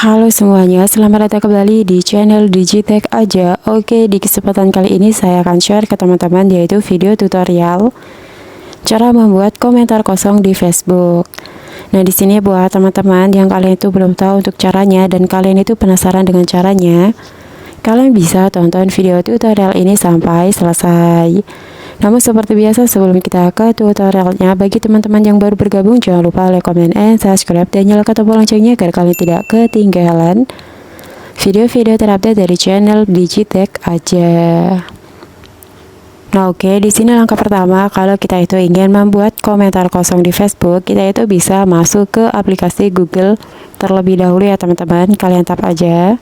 Halo semuanya, selamat datang kembali di channel Digitech aja. Oke, di kesempatan kali ini saya akan share ke teman-teman yaitu video tutorial cara membuat komentar kosong di Facebook. Nah, di sini buat teman-teman yang kalian itu belum tahu untuk caranya dan kalian itu penasaran dengan caranya, kalian bisa tonton video tutorial ini sampai selesai. Namun seperti biasa sebelum kita ke tutorialnya, bagi teman-teman yang baru bergabung jangan lupa like, comment, and subscribe dan nyalakan tombol loncengnya agar kalian tidak ketinggalan video-video terupdate dari channel Digitech aja. Nah oke, di sini langkah pertama kalau kita itu ingin membuat komentar kosong di Facebook, kita itu bisa masuk ke aplikasi Google terlebih dahulu ya teman-teman. Kalian tap aja.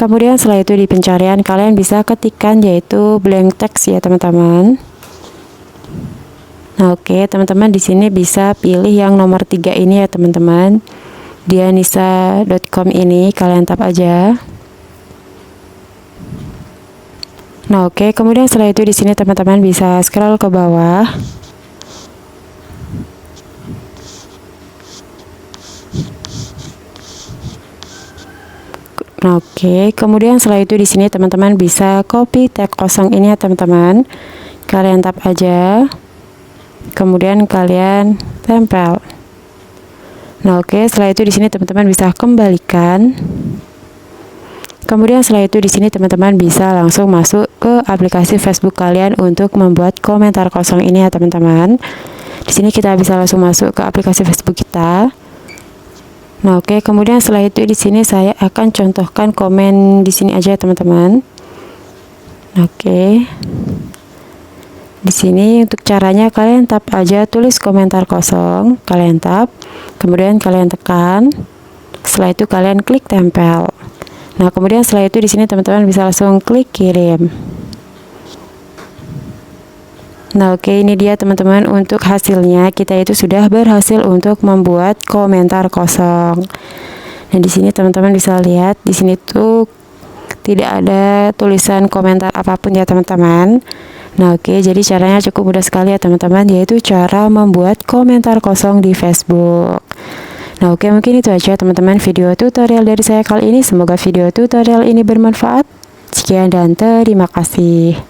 Kemudian setelah itu di pencarian kalian bisa ketikkan yaitu blank text ya teman-teman. Nah oke, teman-teman di sini bisa pilih yang nomor 3 ini ya teman-teman. Dianisa.com ini kalian tap aja. Nah oke, kemudian setelah itu di sini teman-teman bisa scroll ke bawah. Nah, oke, kemudian setelah itu di sini teman-teman bisa copy tag kosong ini ya teman-teman. Kalian tap aja. Kemudian kalian tempel. Nah, oke, setelah itu di sini teman-teman bisa kembalikan. Kemudian setelah itu di sini teman-teman bisa langsung masuk ke aplikasi Facebook kalian untuk membuat komentar kosong ini ya teman-teman. Di sini kita bisa langsung masuk ke aplikasi Facebook kita. Nah oke, kemudian setelah itu di sini saya akan contohkan komen di sini aja teman-teman. Oke. Di sini untuk caranya kalian tap aja tulis komentar kosong, kalian tap, kemudian kalian tekan. Setelah itu kalian klik tempel. Nah, kemudian setelah itu di sini teman-teman bisa langsung klik kirim. Nah oke, ini dia teman-teman untuk hasilnya. Kita itu sudah berhasil untuk membuat komentar kosong. Nah di sini teman-teman bisa lihat di sini tuh tidak ada tulisan komentar apapun ya teman-teman. Nah oke, jadi caranya cukup mudah sekali ya teman-teman, yaitu cara membuat komentar kosong di Facebook. Nah oke, mungkin itu aja teman-teman video tutorial dari saya kali ini. Semoga video tutorial ini bermanfaat. Sekian dan terima kasih.